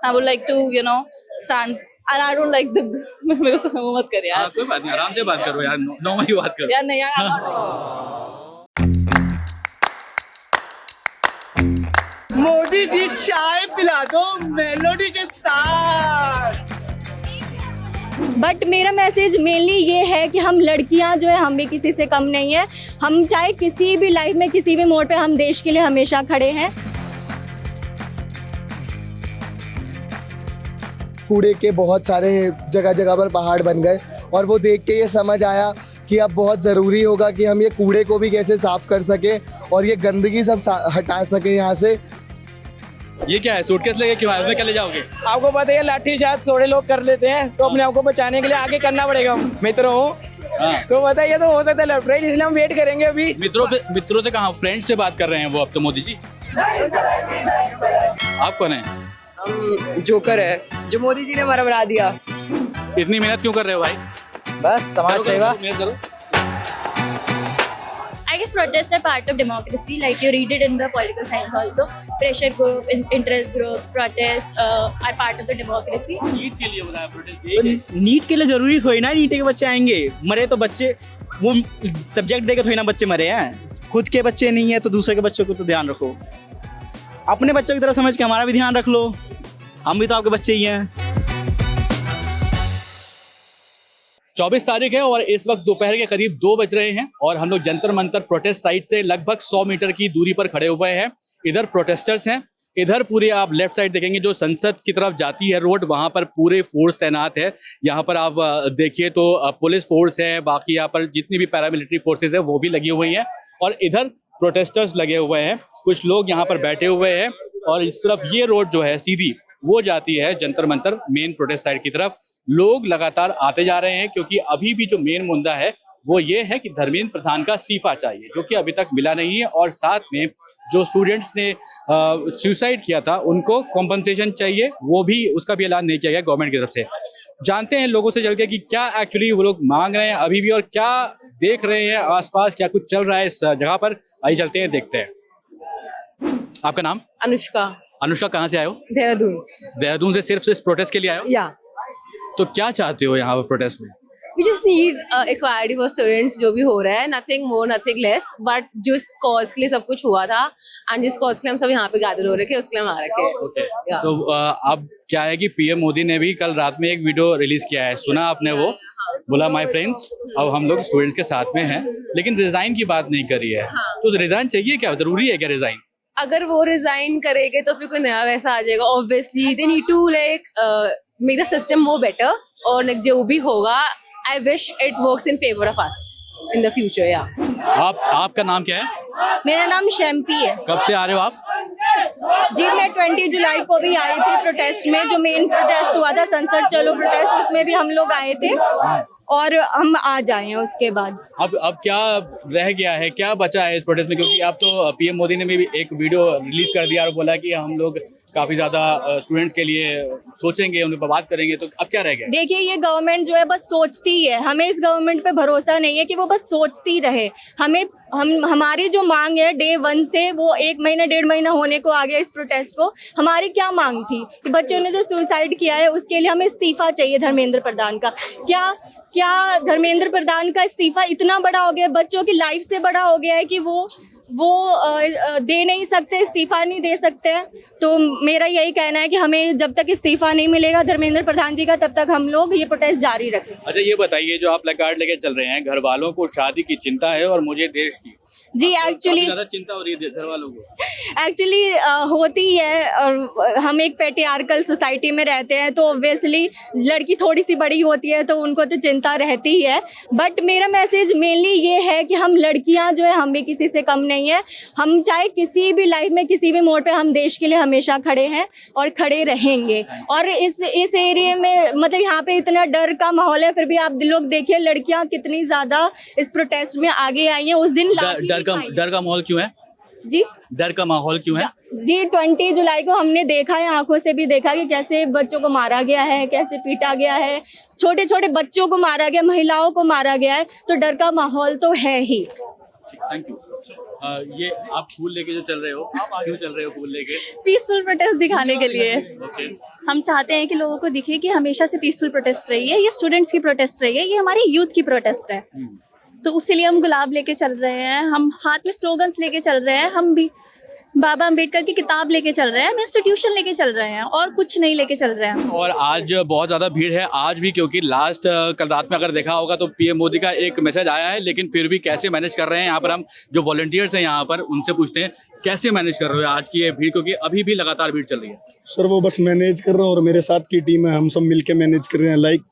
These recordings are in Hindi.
I would like to, stand. And I don't like the. मेरे को वो मत कर यार. कोई बात नहीं, आराम से बात करो यार, नॉर्मली बात करो यार नहीं यार. मोदी जी चाय पिला दो मेलोडी के साथ। बट मेरा मैसेज मेनली ये है कि हम लड़कियां जो है हम भी किसी से कम नहीं है। हम चाहे किसी भी लाइफ में किसी भी मोड़ पे हम देश के लिए हमेशा खड़े हैं। कूड़े के बहुत सारे जगह जगह पर पहाड़ बन गए और वो देख के ये समझ आया कि अब बहुत ज़रूरी होगा कि हम ये कूड़े को भी कैसे साफ़ कर सकें और ये गंदगी सब हटा सकें यहाँ से। ये क्या है, सूटकेस लेके क्यों आए, उसमें क्या ले जाओगे? आपको पता है लाठी चार्ज थोड़े लोग कर लेते हैं, तो अपने आप को बचाने के लिए आगे करना पड़ेगा। मित्र हूँ तो बताइए, तो हो सकता है लेफ्ट राइट, इसलिए हम वेट करेंगे अभी। मित्रों से कहाँ, फ्रेंड्स से बात कर रहे हैं वो अब तो मोदी जी। आप कौन है? हम जोकर है जो मोदी जी ने हमारा बना दिया। इतनी मेहनत क्यों कर रहे हो भाई? बस समाज सेवा। मेहनत करो। I guess protests are part of democracy, like you read it in the political science also. Pressure group, interest groups, protests are part of the democracy. NEET के लिए बताया प्रोटेस्ट। नीट के लिए जरूरी थोड़ी ना नीट के बच्चे आएंगे। मरे तो बच्चे वो सब्जेक्ट देके थोड़ी ना बच्चे मरे हैं। खुद के बच्चे नहीं है तो दूसरे के बच्चों को तो ध्यान रखो। अपने बच्चों की तरह समझ के हमारा भी ध्यान रख लो। हम भी तो आपके बच्चे ही हैं। 24 तारीख है और इस वक्त दोपहर के करीब 2 बज रहे हैं और हम लोग जंतर मंतर प्रोटेस्ट साइट से लगभग 100 मीटर की दूरी पर खड़े हुए हैं। इधर प्रोटेस्टर्स हैं, इधर पूरे आप लेफ्ट साइड देखेंगे जो संसद की तरफ जाती है रोड, वहां पर पूरे फोर्स तैनात है। यहाँ पर आप देखिए तो पुलिस फोर्स है, बाकी यहाँ पर जितनी भी पैरामिलिट्री फोर्सेज है वो भी लगी हुई हैं और इधर प्रोटेस्टर्स लगे हुए हैं। कुछ लोग यहाँ पर बैठे हुए हैं और इस तरफ ये रोड जो है सीधी वो जाती है Jantar Mantar main protest site की तरफ। लोग लगातार आते जा रहे हैं क्योंकि अभी भी जो मेन मुद्दा है वो ये है कि धर्मेंद्र प्रधान का इस्तीफा चाहिए, जो कि अभी तक मिला नहीं है, और साथ में जो स्टूडेंट्स ने सुसाइड किया था उनको कॉम्पनसेशन चाहिए, वो भी उसका भी ऐलान नहीं किया गया गवर्नमेंट की तरफ से। जानते हैं लोगों से चल के कि क्या एक्चुअली वो लोग मांग रहे हैं अभी भी और क्या देख रहे हैं आसपास, क्या कुछ चल रहा है इस जगह पर। आइए चलते हैं, देखते हैं। आपका नाम? अनुष्का। अनुष्का, कहाँ से आए हो? देहरादून। देहरादून से सिर्फ इस प्रोटेस्ट के लिए आए हो? या तो क्या चाहते हो यहाँ पर प्रोटेस्ट में? We just need equality for students, जो भी हो रहा है, nothing more, nothing less, but जिस cause के लिए सब कुछ हुआ था and जिस cause के लिए हम सब यहाँ पे गैदर हो रखे हैं उसके लिए हम आ रखे हैं। Okay. तो अब क्या है कि पीएम मोदी ने भी कल रात में एक वीडियो रिलीज किया है, सुना आपने? वो बोला माय फ्रेंड्स अब हम लोग स्टूडेंट्स के साथ में हैं, लेकिन रिजाइन की बात नहीं करी है। तो रिजाइन चाहिए क्या, जरूरी है क्या रिजाइन? अगर वो रिजाइन करेंगे तो फिर कोई नया वैसा आ जाएगा। Obviously they need to like make the system more better, और जो भी होगा I wish it works in favour of us in the future. या आपका नाम क्या है? मेरा नाम शैम्पी है। कब से आ रहे हो आप? जी मैं 20 जुलाई को भी आई थी प्रोटेस्ट में, जो मेन प्रोटेस्ट हुआ था संसद चलो प्रोटेस्ट, उसमें भी हम लोग आए थे और हम आ जाए हैं उसके बाद। अब क्या रह गया है, क्या बचा है इस प्रोटेस्ट में? क्योंकि अब तो पीएम मोदी ने भी एक वीडियो रिलीज कर दिया और बोला कि हम लोग काफी ज्यादा स्टूडेंट्स के लिए सोचेंगे, उन पर बात करेंगे। तो अब क्या रह गया? देखिए ये गवर्नमेंट जो है बस सोचती है, हमें इस गवर्नमेंट पे भरोसा नहीं है कि वो बस सोचती रहे। हमारी जो मांग है डे 1 से, वो 1 महीना 1.5 महीना होने को आ गया इस प्रोटेस्ट को। हमारी क्या मांग थी कि बच्चों ने जो सुसाइड किया है उसके लिए हमें इस्तीफा चाहिए धर्मेंद्र प्रधान का। क्या धर्मेंद्र प्रधान का इस्तीफा इतना बड़ा हो गया, बच्चों की लाइफ से बड़ा हो गया है कि वो दे नहीं सकते, इस्तीफा नहीं दे सकते हैं? तो मेरा यही कहना है कि हमें जब तक इस्तीफा नहीं मिलेगा धर्मेंद्र प्रधान जी का, तब तक हम लोग ये प्रोटेस्ट जारी रखें। अच्छा ये बताइए, जो आप प्लेकार्ड लेके चल रहे हैं, घर वालों को शादी की चिंता है और मुझे देश की जी एक्चुअली ज्यादा चिंता हो रही है घर वालों को? एक्चुअली होती है, और हम एक पेट्रियार्कल सोसाइटी में रहते हैं तो ऑब्वियसली लड़की थोड़ी सी बड़ी होती है तो उनको तो चिंता रहती ही है। बट मेरा मैसेज मेनली ये है कि हम लड़कियां जो है हम भी किसी से कम नहीं है। हम चाहे किसी भी लाइफ में किसी भी मोड़ पे हम देश के लिए हमेशा खड़े हैं और खड़े रहेंगे। और इस एरिया में मतलब यहाँ पे इतना डर का माहौल है, फिर भी आप लोग देखिए लड़कियां कितनी ज्यादा इस प्रोटेस्ट में आगे आई हैं। उस दिन डर का माहौल क्यों है जी? डर का माहौल क्यों है जी 20 जुलाई को हमने देखा है, आंखों से भी देखा कि कैसे बच्चों को मारा गया है, कैसे पीटा गया है, छोटे छोटे बच्चों को मारा गया, महिलाओं को मारा गया है, तो डर का माहौल तो है ही। Thank you. ये आप फूल लेके जो चल रहे हो, क्यों चल रहे हो फूल लेके? पीसफुल प्रोटेस्ट दिखाने के लिए। ओके, हम चाहते हैं कि लोगों को दिखे कि हमेशा से पीसफुल प्रोटेस्ट रही है, ये स्टूडेंट्स की प्रोटेस्ट रही है, ये हमारी यूथ की प्रोटेस्ट है। तो उसके लिए हम गुलाब लेके चल रहे हैं, हम हाथ में स्लोगन्स लेके चल रहे हैं, हम भी बाबा अंबेडकर की किताब लेके चल रहे हैं, हम इंस्टीट्यूशन लेके चल रहे हैं और कुछ नहीं लेके चल रहे हैं। और आज बहुत ज़्यादा भीड़ है आज भी, क्योंकि लास्ट कल रात में अगर देखा होगा तो पीएम मोदी का एक मैसेज आया है, लेकिन फिर भी कैसे मैनेज कर रहे हैं यहाँ पर हम जो वॉलंटियर्स हैं यहाँ पर उनसे पूछते हैं कैसे मैनेज कर रहे हो आज की ये भीड़, क्योंकि अभी भी लगातार भीड़ चल रही है। सर वो बस मैनेज कर रहे हैं और मेरे साथ की टीम है, हम सब मिलके मैनेज कर रहे हैं। लाइक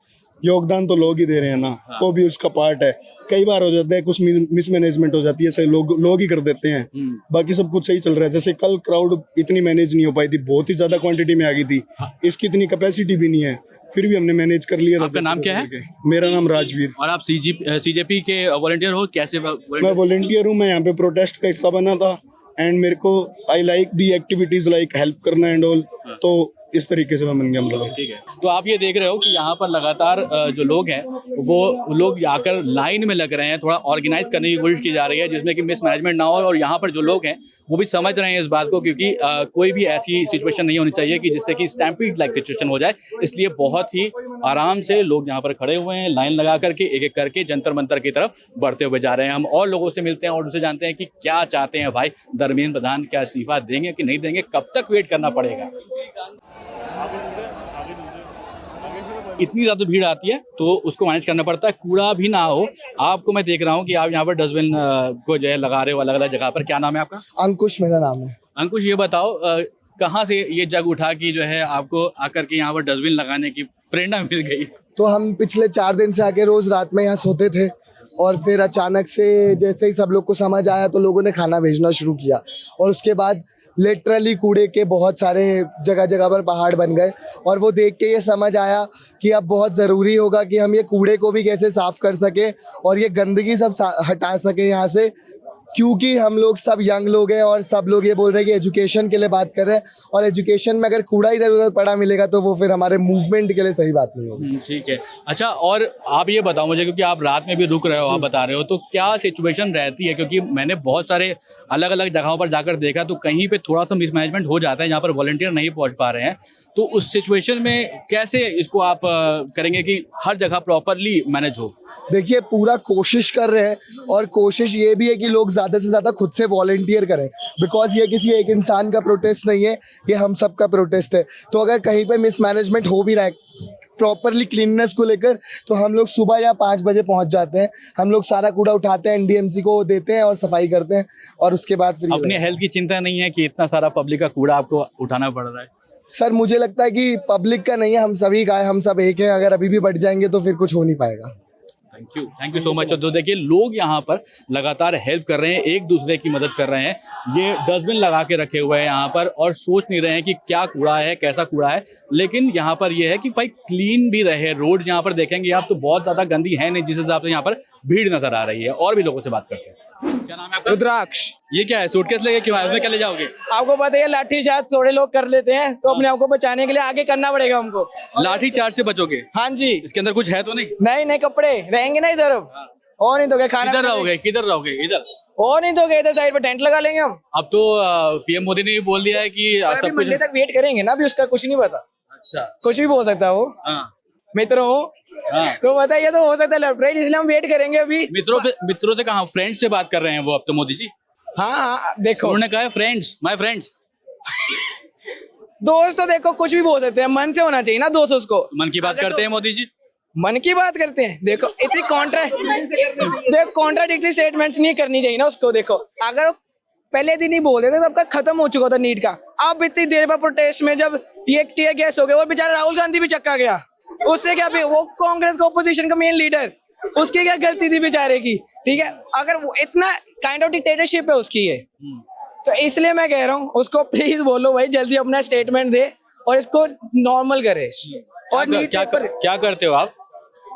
योगदान तो लोग ही दे रहे हैं ना, वो भी उसका पार्ट है। कई बार हो जाता है कुछ मिसमैनेजमेंट हो जाती है, सही लोग ही कर देते हैं, बाकी सब कुछ सही चल रहा है। जैसे कल क्राउड इतनी मैनेज नहीं हो पाई थी, बहुत ही ज्यादा क्वांटिटी में आ गई थी, इसकी इतनी कैपेसिटी भी नहीं है, फिर भी हमने मैनेज कर लिया। आपका नाम क्या है? मेरा नाम राजवीर। और आप सीजेपी के वॉलंटियर हो? कैसे मैं वॉलंटियर हूँ, मैं यहाँ पे प्रोटेस्ट का हिस्सा बना था एंड मेरे को I like the activities like help करना एंड ऑल, तो इस तरीके से मैं बन गया मतलब। ठीक है, तो आप ये देख रहे हो कि यहाँ पर लगातार जो लोग हैं वो लोग आकर लाइन में लग रहे हैं, थोड़ा ऑर्गेनाइज करने की कोशिश की जा रही है जिसमें कि मिसमैनेजमेंट ना हो। और यहाँ पर जो लोग हैं वो भी समझ रहे हैं इस बात को, क्योंकि कोई भी ऐसी सिचुएशन नहीं होनी चाहिए कि जिससे कि स्टैम्पीड लाइक सिचुएशन हो जाए। इसलिए बहुत ही आराम से लोग यहाँ पर खड़े हुए हैं, लाइन लगा करके एक एक करके जंतर मंतर की तरफ बढ़ते हुए जा रहे हैं। हम और लोगों से मिलते हैं और उनसे जानते हैं कि क्या चाहते हैं भाई, धर्मेंद्र प्रधान क्या इस्तीफा देंगे कि नहीं देंगे, कब तक वेट करना पड़ेगा। इतनी ज्यादा भीड़ आती है तो उसको मैनेज करना पड़ता है, कूड़ा भी ना हो। आपको मैं देख रहा हूँ कि आप यहाँ पर डस्टबिन को जो है लगा रहे हो अलग अलग जगह पर। क्या नाम है आपका? अंकुश मेरा नाम है। अंकुश, ये बताओ कहाँ से ये जग उठा कि जो है आपको आकर के यहाँ पर डस्टबिन लगाने की प्रेरणा मिल गई? तो हम पिछले 4 दिन से आके रोज रात में यहाँ सोते थे और फिर अचानक से जैसे ही सब लोग को समझ आया तो लोगों ने खाना भेजना शुरू किया और उसके बाद लिटरली कूड़े के बहुत सारे जगह जगह पर पहाड़ बन गए और वो देख के ये समझ आया कि अब बहुत ज़रूरी होगा कि हम ये कूड़े को भी कैसे साफ़ कर सके और ये गंदगी सब हटा सके यहाँ से, क्योंकि हम लोग सब यंग लोग हैं और सब लोग ये बोल रहे हैं कि एजुकेशन के लिए बात कर रहे हैं और एजुकेशन में अगर कूड़ा इधर उधर पड़ा मिलेगा तो वो फिर हमारे मूवमेंट के लिए सही बात नहीं होगी। ठीक है, अच्छा और आप ये बताओ मुझे, क्योंकि आप रात में भी रुक रहे हो, आप बता रहे हो, तो क्या सिचुएशन रहती है? क्योंकि मैंने बहुत सारे अलग अलग जगहों पर जाकर देखा तो कहीं पे थोड़ा सा मिसमैनेजमेंट हो जाता है जहाँ पर वॉलंटियर नहीं पहुँच पा रहे हैं, तो उस सिचुएशन में कैसे इसको आप करेंगे कि हर जगह प्रॉपरली मैनेज हो? देखिए पूरा कोशिश कर रहे हैं और कोशिश ये भी है कि लोग ज़्यादा से ज़्यादा खुद से वॉलंटियर करें, बिकॉज ये किसी एक इंसान का प्रोटेस्ट नहीं है, ये हम सब का प्रोटेस्ट है। तो अगर कहीं पे मिसमैनेजमेंट हो भी रहा है प्रॉपरली क्लीननेस को लेकर तो हम लोग सुबह या 5 बजे पहुंच जाते हैं, हम लोग सारा कूड़ा उठाते हैं, एनडीएमसी को देते हैं और सफाई करते हैं और उसके बाद फिर अपनी हेल्थ की चिंता नहीं है कि इतना सारा पब्लिक का कूड़ा आपको उठाना पड़ रहा है? सर मुझे लगता है कि पब्लिक का नहीं है, हम सभी का है, हम सब एक हैं, अगर अभी भी बढ़ जाएंगे तो फिर कुछ हो नहीं पाएगा। Thank you so much. तो देखिए लोग यहाँ पर लगातार हेल्प कर रहे हैं, एक दूसरे की मदद कर रहे हैं, ये डस्टबिन लगा के रखे हुए हैं यहाँ पर और सोच नहीं रहे हैं कि क्या कूड़ा है कैसा कूड़ा है, लेकिन यहाँ पर ये है कि भाई क्लीन भी रहे। रोड यहाँ पर देखेंगे आप तो बहुत ज्यादा गंदी है नहीं, जिस हिसाब से यहाँ पर भीड़ नजर आ रही है। और भी लोगों से बात करते हैं। क्या नाम है आपका? रुद्राक्ष। ये क्या है, सूटकेस लेके क्यों आए, उसमें क्या ले जाओगे? आपको पता है लाठी चार्ज थोड़े लोग कर लेते हैं तो अपने आप को बचाने के लिए आगे करना पड़ेगा हमको। लाठी चार्ज से बचोगे? हाँ जी। इसके अंदर कुछ है तो नहीं? नहीं कपड़े रहेंगे ना इधर, और नहीं तो क्या खाना किधर रहोगे? किधर रहोगे? इधर और नहीं तो क्या इधर साइड पे टेंट लगा लेंगे हम। अब तो पीएम मोदी ने भी बोल दिया है कि सब कुछ मंडे तक वेट करेंगे ना, अभी उसका कुछ नहीं पता। अच्छा, कुछ भी बोल सकता है वो। मित्र हूँ तो बताइए, तो हो सकता है लेफ्ट राइट, इसलिए हम वेट करेंगे अभी। मित्रों से कहा, फ्रेंड्स से बात कर रहे हैं वो अब तो मोदी जी। हाँ देखो उन्होंने कहा फ्रेंड्स, माय फ्रेंड्स। दोस्त तो देखो कुछ भी बोल सकते हैं, मन से होना चाहिए ना दोस्त, उसको मन की बात करते हैं मोदी जी, मन की बात करते हैं। देखो इतनी कॉन्ट्राडिक्टरी स्टेटमेंट्स नहीं करनी चाहिए ना उसको। देखो अगर वो पहले दिन ही बोल देते तो अब खत्म हो चुका था नीट का। अब इतनी देर पर प्रोटेस्ट में जब ये टीयर गैस हो गया और बेचारा राहुल गांधी भी चक्का गया, उससे क्या, वो कांग्रेस का ओपोजिशन का मेन लीडर, उसकी क्या गलती थी बेचारे की? ठीक है, अगर वो इतना काइंड ऑफ डिक्टेटरशिप है उसकी ये, तो इसलिए मैं कह रहा हूँ उसको प्लीज बोलो भाई जल्दी अपना स्टेटमेंट दे और इसको नॉर्मल करे। और क्या करते हो आप?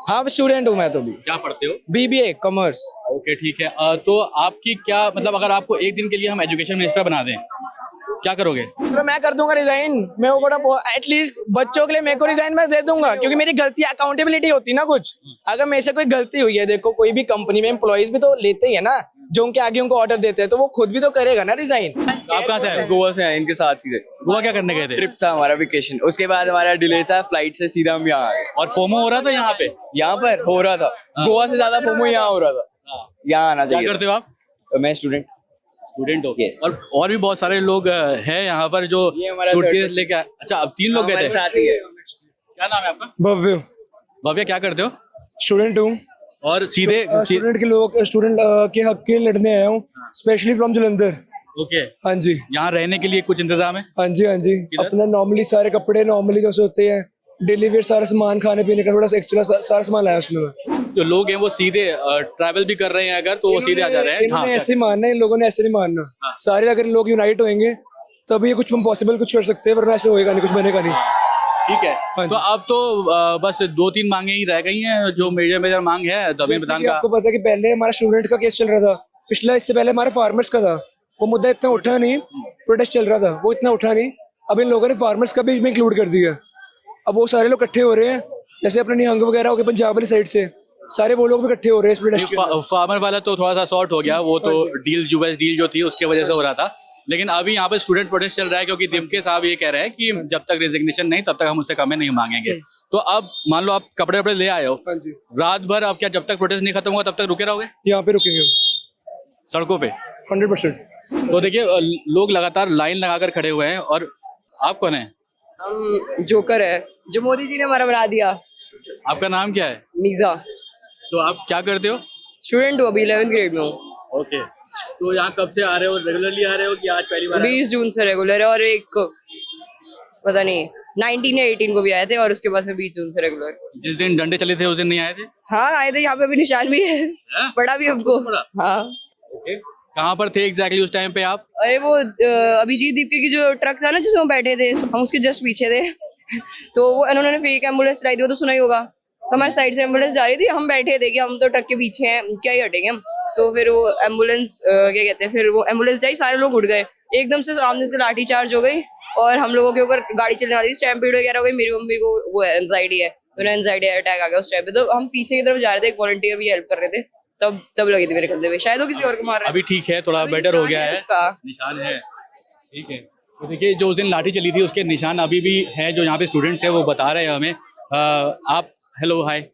हाँ स्टूडेंट हूँ मैं तो भी। क्या पढ़ते हो? BBA commerce. ओके ठीक है, तो आपकी क्या मतलब, अगर आपको एक दिन के लिए हम एजुकेशन मिनिस्टर बना दें क्या करोगे? तो मैं कर दूंगा रिजाइन। मैं वो एटलीस्ट बच्चों के लिए मेरे को रिजाइन मैं दे दूंगा, क्योंकि मेरी गलती अकाउंटेबिलिटी होती है ना कुछ। अगर मेरे से कोई गलती हुई है, देखो कोई भी कंपनी में एम्प्लॉइज भी तो लेते ही है ना, जो उनके आगे उनको ऑर्डर देते हैं, तो वो खुद भी तो करेगा ना रिजाइन। आप कहाँ से आए हो? गोवा से आए इनके साथ सीधे। गोवा क्या करने गए थे? ट्रिप था हमारा, वेकेशन। उसके बाद हमारा डिले था, फ्लाइट से सीधा हम यहाँ आ गए। और फोमो हो रहा था यहाँ पे? यहाँ पर हो रहा था, गोवा से ज्यादा फोमो यहाँ हो रहा था। यहाँ आना क्या चाहिए। करते हो आप? मैं स्टूडेंट। स्टूडेंट हो? Yes. और भी बहुत सारे लोग हैं यहाँ पर जो ये हमारा सूटकेस third लेके अच्छा, अब 3 लोग गए हमारे थे। साथ ही है। क्या नाम है आपका? भव्य भव्य, क्या करते हो? स्टूडेंट हूँ। और सीधे स्टूडेंट के हक के लड़ने आया हूँ, स्पेशली फ्रॉम जलंधर। ओके, हाँ जी, यहाँ रहने के लिए कुछ इंतजाम है? हाँ जी, हाँ जी। अपना नॉर्मली सारे कपड़े नॉर्मली जैसे होते हैं, डेली वेयर सारा सामान, खाने पीने का थोड़ा सा एक्स्ट्रा सारा सामान लाया उसमें मैं। जो लोग हैं वो सीधे ट्रैवल भी कर रहे हैं अगर, तो वो सीधे आ जा रहे हैं। इन्होंने ऐसे ही मानना है, इन लोगों ने ऐसे नहीं मानना। हाँ। सारे अगर लोग यूनाइट होंगे तभी ये कुछ हम पॉसिबल कुछ कर सकते हैं, वरना ऐसे होएगा नहीं, कुछ बनेगा नहीं। ठीक है, हाँ तो जी। अब तो बस 2-3 मांगे ही रह गई हैं जो मेजर मांग है जमीन जैसे प्रदान कि का। आपको पता है कि पहले हमारा स्टूडेंट का केस चल रहा था, पिछला इससे पहले हमारा फार्मर्स का था, वो मुद्दा इतना उठा नहीं, प्रोटेस्ट चल रहा था वो इतना उठा नहीं। अब इन लोगों ने फार्मर्स का भी इसमें इंक्लूड कर दिया। अब वो सारे लोग इकट्ठे हो रहे हैं, जैसे अपने निहंग वगैरह हो गए पंजाब वाली साइड से, सारे वो लोग भी इकट्ठे हो रहे हैं इस प्रोटेस्ट के। फार्मर वाला तो थोड़ा सा शॉर्ट हो गया, वो तो डील डील जो थी उसके वजह से हो रहा था, लेकिन अभी यहाँ पर स्टूडेंट प्रोटेस्ट चल रहा है क्योंकि दिमके साहब ये कह रहे हैं कि जब तक रेजिग्नेशन नहीं तब तक हम उससे कमें नहीं मांगेंगे। तो अब मान लो आप कपड़े वपड़े ले आए हो, हाँ जी, रात भर अब क्या जब तक प्रोटेस्ट नहीं खत्म होगा तब तक रुके रहोगे यहाँ पे रुकेंगे सड़कों पे? 100%। तो देखिए लोग लगातार लाइन लगाकर खड़े हुए हैं। और आप कौन है? हम जोकर है जो मोदी जी ने हमारा बना दिया। आपका नाम क्या है? नीजा। तो आप क्या करते हो? स्टूडेंट हूँ, अभी 11th ग्रेड में हूँ। ओके, तो यहाँ कब से आ रहे हो? रेगुलरली आ रहे हो कि आज पहली बार? 20 जून से रेगुलर है, और एक पता नहीं 19 या 18 को भी आए थे, और उसके बाद में 20 जून से रेगुलर। जिस दिन डंडे चले थे उस दिन नहीं आए थे? हाँ आए थे, यहाँ पे भी निशान भी है, हैं? पड़ा भी हमको। पड़ा? हाँ। ओके, कहाँ पर थे एग्जैक्टली उस टाइम पे आप? अरे वो अभिजीत दीपके की जो ट्रक था ना जिसमें हम बैठे थे, हम उसके जस्ट पीछे थे। तो वो इन्होंने फेक एम्बुलेंस चलाई थी, वो तो सुना ही होगा। तो हमारे साइड से एम्बुलेंस जा रही थी, हम बैठे थे कि हम तो ट्रक के पीछे हैं, क्या ही हटेंगे हम। तो फिर वो एम्बुलेंस क्या कहते हैं, फिर वो एम्बुलेंस जाई, सारे लोग उठ गए एकदम से, सामने से लाठी चार्ज हो गई और हम लोगों के ऊपर गाड़ी चलने वाली थी, स्टैम्पीड वगैरह हो गई। मेरी मम्मी को वो एंजाइटी है, तो एंजाइटी अटैक आ गया उस टाइम पे। तो हम पीछे की तरफ जा रहे थे, एक वॉलंटियर भी हेल्प कर रहे थे, तब लगी थी मेरे कंधे पे, शायद वो किसी और को मार रहा है। अभी ठीक है, थोड़ा बेटर हो गया है, उसका निशान है। ठीक है, तो देखिए जो उस दिन लाठी चली थी उसके निशान अभी भी हैं, जो यहाँ पे स्टूडेंट्स हैं वो बता रहे हैं हमें। आप हेलो हाय,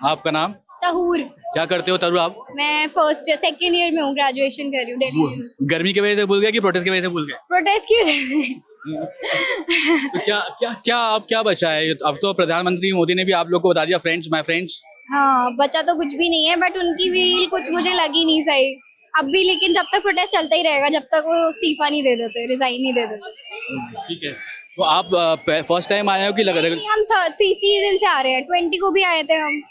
आपका नाम? तहूर। क्या करते हो तरू आप? मैं सेकेंड ईयर में हूँ, ग्रेजुएशन कर रही हूँ दिल्ली यूनिवर्सिटी। गर्मी की वजह से भूल गए कि प्रोटेस्ट की वजह से भूल गए? प्रोटेस्ट की वजह से। तो क्या अब क्या बचा है? अब तो प्रधानमंत्री मोदी ने भी आप लोग को बता दिया, फ्रेंड्स माय फ्रेंड्स। हाँ, बचा तो कुछ भी नहीं है, बट उनकी रील कुछ मुझे लगी नहीं सही अब भी। लेकिन जब तक प्रोटेस्ट चलता ही रहेगा, जब तक वो इस्तीफा नहीं दे देते, रिजाइन नहीं दे देते। ठीक है, तो आप फर्स्ट टाइम आए हो कि लग रहा है? हम 30 दिन से आ रहे हैं, 20 को भी आए थे हम।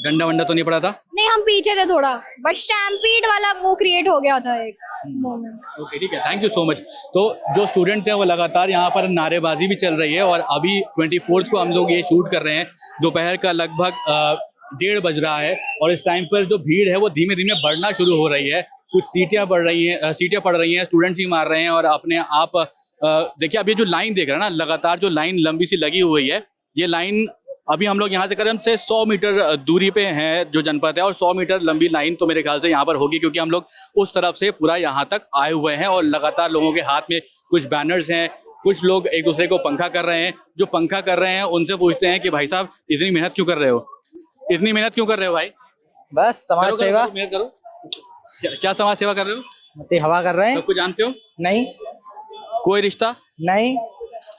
डंडा वंडा तो नहीं पड़ा था? नहीं, हम पीछे थे थोड़ा, बट स्टैम्पीड वाला वो क्रिएट हो गया था एक मोमेंट। ओके, ठीक है, थैंक यू सो मच। तो जो स्टूडेंट्स हैं वो लगातार यहाँ पर नारेबाजी भी चल रही है, और अभी 24 को हम लोग ये शूट कर रहे हैं, दोपहर का लगभग 1:30 बज रहा है, और इस टाइम पर जो भीड़ है वो धीमे धीमे बढ़ना शुरू हो रही है। कुछ सीटियाँ पड़ रही हैं, स्टूडेंट्स ही मार रहे हैं, और अपने आप देखिए अब ये जो लाइन देख रहे हैं ना, लगातार जो लाइन लंबी सी लगी हुई है, ये लाइन अभी हम लोग यहाँ से करीब से 100 मीटर दूरी पे है जो जनपद है, और 100 मीटर लंबी लाइन तो मेरे ख्याल से यहाँ पर होगी, क्योंकि हम लोग उस तरफ से पूरा यहाँ तक आए हुए हैं, और लगातार लोगों के हाथ में कुछ बैनर्स हैं, कुछ लोग एक दूसरे को पंखा कर रहे हैं। जो पंखा कर रहे हैं उनसे पूछते हैं कि भाई साहब इतनी मेहनत क्यों कर रहे हो? इतनी मेहनत क्यों कर रहे हो भाई? बस समाज सेवा। मेहनत करो। क्या समाज सेवा कर रहे हो? हवा कर रहे हैं। सब कुछ जानते हो? नहीं। कोई रिश्ता नहीं।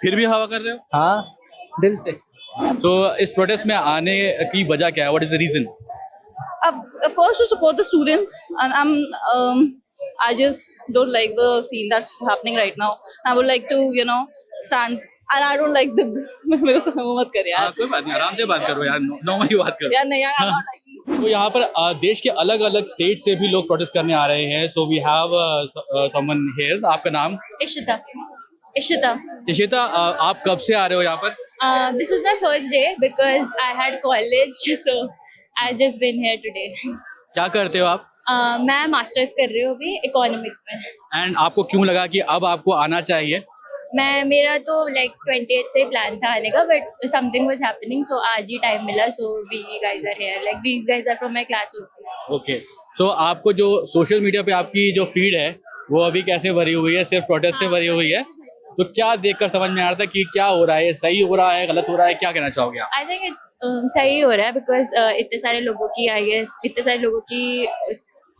फिर भी हवा कर रहे हो? हाँ, दिल से। So, इस प्रोटेस्ट में आने की वजह क्या है? What is the reason? Of course, to support the students, and I just don't like the scene that's happening right now. I would like to, stand, and I don't like the. मेरे को तो मत कर यार। कोई बात नहीं, आराम से बात करो यार, नॉर्मली बात करो। यार नहीं यार, I'm not liking this. तो यहाँ पर देश के अलग अलग स्टेट से भी लोग प्रोटेस्ट करने आ रहे हैं। So we have someone here. आपका नाम? इशिता। इशिता। इशिता, आप कब से आ रहे हो यहाँ पर? This is my first day because I had college, so I just been here today. क्या करते हो आप? मैं मास्टर्स कर रही हूँ अभी इकोनॉमिक्स में। एंड आपको क्यों लगा कि अब आपको आना चाहिए? मेरा तो लाइक 28 से ही प्लान था आने का, but something was happening, so आज ही टाइम मिला, so we guys are here, like these guys are from my class. Okay, so आपको जो सोशल मीडिया पे आपकी जो फीड है वो अभी कैसे भरी हुई है? सिर्फ प्रोटेस्ट से भरी हुई है, तो क्या देखकर समझ में आ रहा था कि क्या हो रहा है, सही हो रहा है, गलत हो रहा है, क्या कहना चाहोगे आप? आई थिंक इट्स सही हो रहा है बिकॉज इतने सारे लोगों की आई गेस इतने सारे लोगों की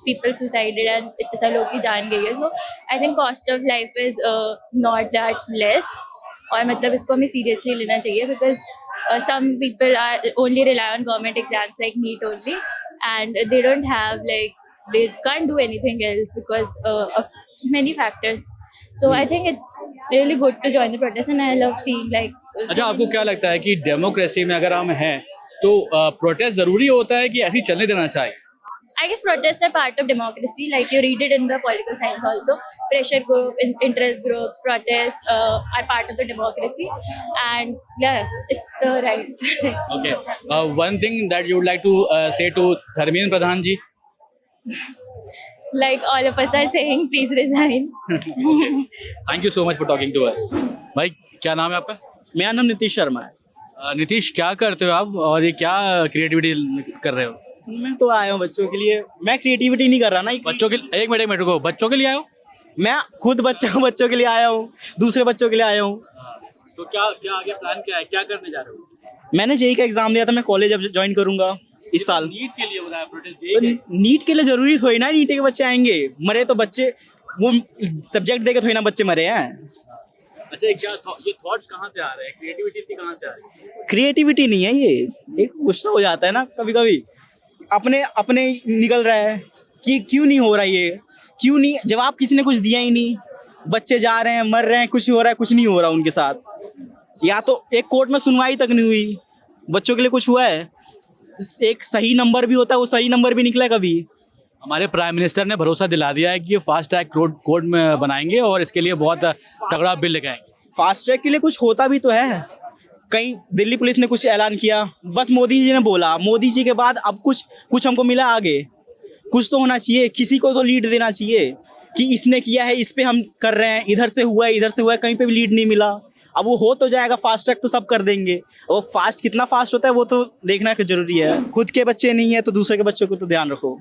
पीपल सुसाइडेड एंड इतने सारे लोगों की जान गई है. So I think cost of life is not that less और मतलब इसको हमें सीरियसली लेना चाहिए because some people are only rely on government exams like NEET only and they don't have like they can't do anything else because of many factors. So I think it's really good to join the protest and I love seeing like अच्छा, आपको क्या लगता है कि डेमोक्रेसी में अगर हम हैं तो प्रोटेस्ट जरूरी होता है कि ऐसे ही चलने देना चाहिए? I guess protests are part of democracy. Like you read it in the political science also. Pressure group, interest groups, protests are part of the democracy, and yeah, it's the right. Okay. One thing that you would like to say to Dharmendra Pradhan ji? Like all of us are saying, please resign. Thank you so much for talking to us. भाई क्या नाम है आपका? मेरा नाम नीतीश शर्मा है. नीतीश, क्या करते हो आप और ये क्या क्रिएटिविटी कर रहे हो? मैं तो आया हूँ बच्चों के लिए. मैं क्रिएटिविटी नहीं कर रहा ना. बच्चों के एक मिनट रुको, बच्चों के लिए आए हो? मैं खुद बच्चों के लिए आया हूँ, दूसरे बच्चों के लिए आया हूँ. तो क्या क्या आगे प्लान क्या है, क्या करने जा रहे हो? मैंने जेईई का एग्जाम दिया था, मैं कॉलेज अब ज्वाइन करूंगा इस साल. नीट के लिए हो रहा है प्रोटेस्ट? नीट के लिए जरूरी थोड़ी ना नीट के बच्चे आएंगे. मरे तो बच्चे वो सब्जेक्ट देके थोड़ी ना बच्चे मरे हैं. अच्छा, ये थॉट्स कहाँ से आ रहे हैं, क्रिएटिविटी कहाँ से आ रही है? क्रिएटिविटी नहीं है ये, एक गुस्सा हो जाता है ना कभी कभी. अपने निकल रहा है कि क्यों नहीं हो रहा ये, क्यों नहीं. जवाब किसी ने कुछ दिया ही नहीं. बच्चे जा रहे हैं, मर रहे हैं, कुछ हो रहा है, कुछ नहीं हो रहा उनके साथ. या तो एक कोर्ट में सुनवाई तक नहीं हुई. बच्चों के लिए कुछ हुआ है? एक सही नंबर भी होता है, वो सही नंबर भी निकला कभी. हमारे प्राइम मिनिस्टर ने भरोसा दिला दिया है कि ये फास्ट ट्रैक कोर्ट में बनाएंगे और इसके लिए बहुत तगड़ा बिल लेके आएंगे. फास्ट ट्रैक के लिए कुछ होता भी तो है. कहीं दिल्ली पुलिस ने कुछ ऐलान किया, बस मोदी जी ने बोला. मोदी जी के बाद अब कुछ हमको मिला आगे. कुछ तो होना चाहिए, किसी को तो लीड देना चाहिए कि इसने किया है, इस पे हम कर रहे हैं, इधर से हुआ है, इधर से हुआ है. कहीं पे भी लीड नहीं मिला. अब वो हो तो जाएगा, फास्ट ट्रैक तो सब कर देंगे. और फास्ट कितना फास्ट होता है वो तो देखना जरूरी है. खुद के बच्चे नहीं है तो दूसरे के बच्चों को तो ध्यान रखो.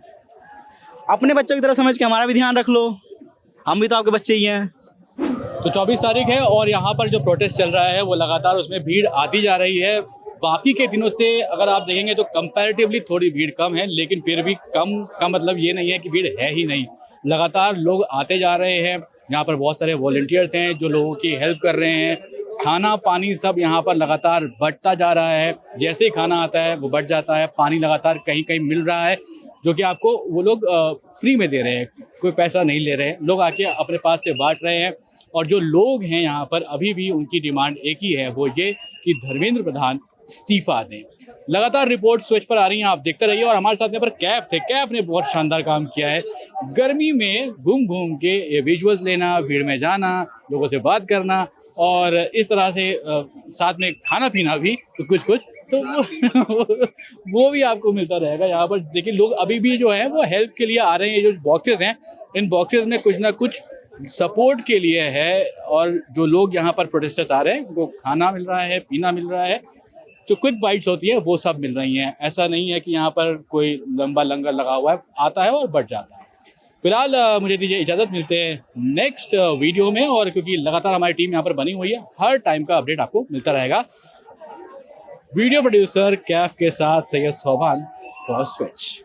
अपने बच्चों की तरह समझ के हमारा भी ध्यान रख लो. हम भी तो आपके बच्चे ही हैं. तो 24 तारीख है और यहाँ पर जो प्रोटेस्ट चल रहा है वो लगातार उसमें भीड़ आती जा रही है. बाकी के दिनों से अगर आप देखेंगे तो कंपैरेटिवली थोड़ी भीड़ कम है, लेकिन फिर भी कम का मतलब ये नहीं है कि भीड़ है ही नहीं. लगातार लोग आते जा रहे हैं. यहाँ पर बहुत सारे वॉलंटियर्स हैं जो लोगों की हेल्प कर रहे हैं. खाना पानी सब यहाँ पर लगातार बढ़ता जा रहा है. जैसे ही खाना आता है वो बढ़ जाता है. पानी लगातार कहीं कहीं मिल रहा है जो कि आपको वो लोग फ्री में दे रहे हैं, कोई पैसा नहीं ले रहे हैं. लोग आके अपने पास से बांट रहे हैं. और जो लोग हैं यहाँ पर अभी भी उनकी डिमांड एक ही है, वो ये कि धर्मेंद्र प्रधान इस्तीफा दें. लगातार रिपोर्ट स्विच पर आ रही हैं, आप देखते रहिए. और हमारे साथ यहाँ पर कैफ थे. कैफ ने बहुत शानदार काम किया है. गर्मी में घूम घूम के ये विजुअल्स लेना, भीड़ में जाना, लोगों से बात करना और इस तरह से साथ में खाना पीना भी कुछ तो वो भी आपको मिलता रहेगा यहाँ पर. देखिए लोग अभी भी जो है वो हेल्प के लिए आ रहे हैं. जो बॉक्सेस हैं, इन बॉक्सेस में कुछ ना कुछ सपोर्ट के लिए है. और जो लोग यहाँ पर प्रोटेस्टर्स आ रहे हैं उनको खाना मिल रहा है, पीना मिल रहा है. जो क्विक बाइट्स होती है वो सब मिल रही हैं. ऐसा नहीं है कि यहाँ पर कोई लंबा लंगर लगा हुआ है, आता है और बढ़ जाता है. फिलहाल मुझे दीजिए इजाज़त, मिलते हैं नेक्स्ट वीडियो में. और क्योंकि लगातार हमारी टीम यहाँ पर बनी हुई है, हर टाइम का अपडेट आपको मिलता रहेगा. वीडियो प्रोड्यूसर कैफ के साथ सैयद सोभान फॉर स्विच.